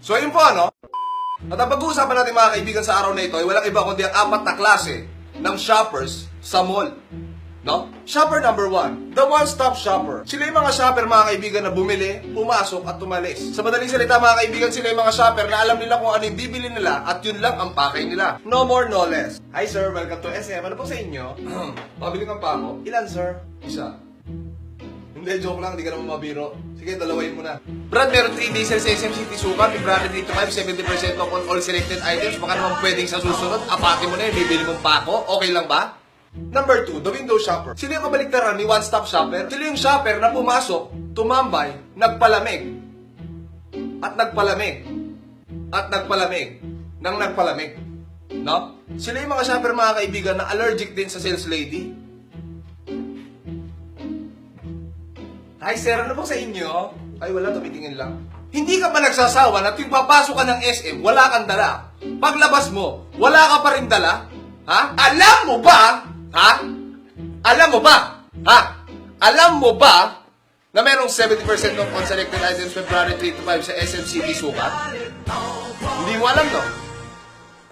So ayun po ano. At ang pag-uusapan natin mga kaibigan sa araw na ito ay walang iba kundi ang 4 na klase ng shoppers sa mall. No? Shopper number 1, the one-stop shopper. Sila yung mga shopper mga kaibigan na bumili, pumasok at tumalis. Sa madaling salita mga kaibigan, sila yung mga shopper na alam nila kung ano yung bibili nila at yun lang ang pakay nila. No more, no less. Hi sir, welcome to SM. Ano po sa inyo? Pabili kang pa ako? Ilan sir? Isa. Hindi, joke lang, hindi ka naman mabiro. Sige, dalawain mo na. Brad, meron 3 days sa SM City Sukat. February 3 to 5, 70% off on all selected items. Baka naman pwedeng sa susunod, apati mo na yun, bibili mong pa ako. Okay lang ba? Number 2, the window shopper. Sino yung kabaliktaran ni one-stop shopper? Sino yung shopper na pumasok, tumambay, nagpalamig. At nagpalamig. At nagpalamig. Nang nagpalamig. No? Sila yung mga shopper mga kaibigan na allergic din sa sales lady. Hi sir, ano po sa inyo? Ay wala, tumitingin lang. Hindi ka ba nagsasawa na tuwing papasok ka ng SM, wala kang dala? Paglabas mo, wala ka pa rin dala? Ha? Alam mo ba? Ha? Alam mo ba? Ha? Alam mo ba na merong 70% off on selected items February 3 to 5 sa SM City Sukat? Hindi mo alam, no?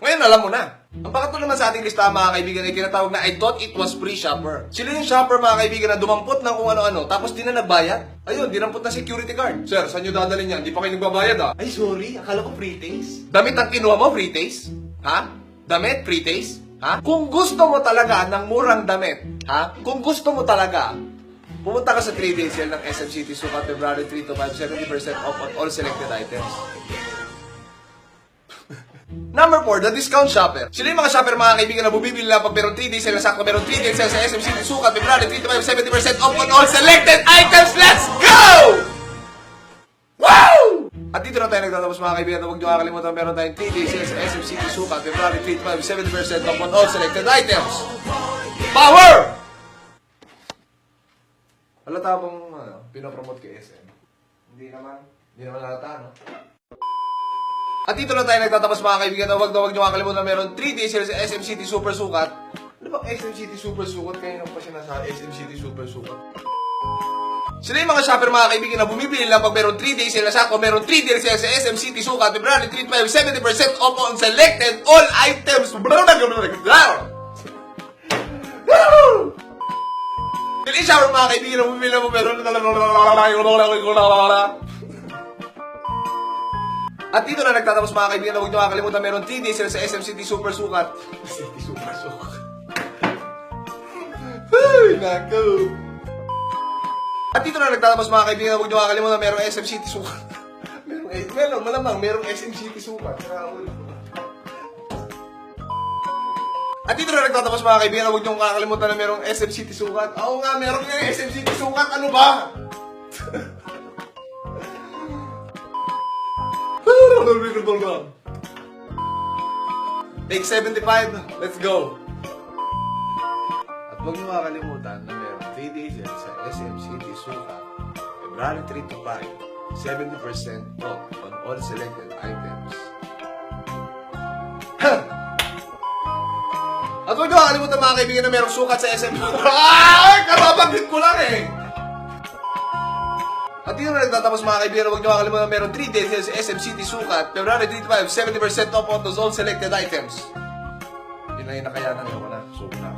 Ngayon, alam mo na. Ang pangatlo naman sa ating listahan, mga kaibigan, ay tinatawag na I thought it was free shopper. Sila yung shopper, mga kaibigan, na dumampot ng kung ano-ano, tapos di na nagbayad. Ayun, dinampot na security card. Sir, saan nyo dadalhin yan? Di pa kayo nagbabayad, ha? Ay, sorry. Akala ko free taste. Damit ang kinuha mo, free taste? Ha? Damit, free taste? Ha? Kung gusto mo talaga ng murang damit, ha? Kung gusto mo talaga, pumunta ka sa 3 days sale ng SM City Sukat, February 3 to 5, 70% off on all selected items. Number 4, the discount shopper. Sila yung mga shopper, mga kaibigan, na bumibili lang pag meron 3 days sale, sakto meron 3 days sale sa SM City Sukat, February 3 to 5, 70% off on all selected items. Let's go! Wow! At dito na tayo nagtatapos mga kaibigan. Huwag niyo kakalimutan, meron tayong 3 days sale sa SM City Sukat, February 3 to 5, 70% off on all selected items. Power! Halata bang pinapromote kay SM? Hindi naman halata, no? At dito na tayo nagtatapos mga kaibigan. Huwag niyo kakalimutan, meron 3 days sale sa SM City Super Sukat. Ano bang SM City Super Sukat? Kaya nang pa siya nasa SM City Super Sukat. Sila yung mga shopper mga kaibigan na bumibili lang pag meron 3 days sale sa ako, meron 3 days sale sa SM City Sukat, February 3 to 5, 70% off on selected all items. Sila yung shopper mga kaibigan na bumibili lang pag meron At dito na nagtatapos mga kaibigan. Huwag niyo kakalimutan, meron 3 days sale sa SM City Super Sukat. City Super Sukat. Ay, naku. At dito na nagtatapos mga kaibigan. Huwag niyo kakalimutan, merong SM City Sukat. Merong malamang, merong SM City Sukat. At dito na nagtatapos mga kaibigan. Huwag niyo kakalimutan na merong SM City Sukat. Oo nga, merong yung SM City Sukat. Ano ba? Take 75, let's go! At huwag niyo makakalimutan na meron 3 days yan sa SM City Sukat, February 3 to 5, 70% off on all selected items. At huwag niyo makakalimutan mga kaibigan na merong sukat sa SM. Kababanggit ko lang eh! At dito na nagtatapos mga kaibigan. Huwag niyo makakalimutan, meron 3 days sale sa SM City Sukat, February 3 to 5, 70% off on those all selected items. Yun lang yung nakayanan ko na. So na.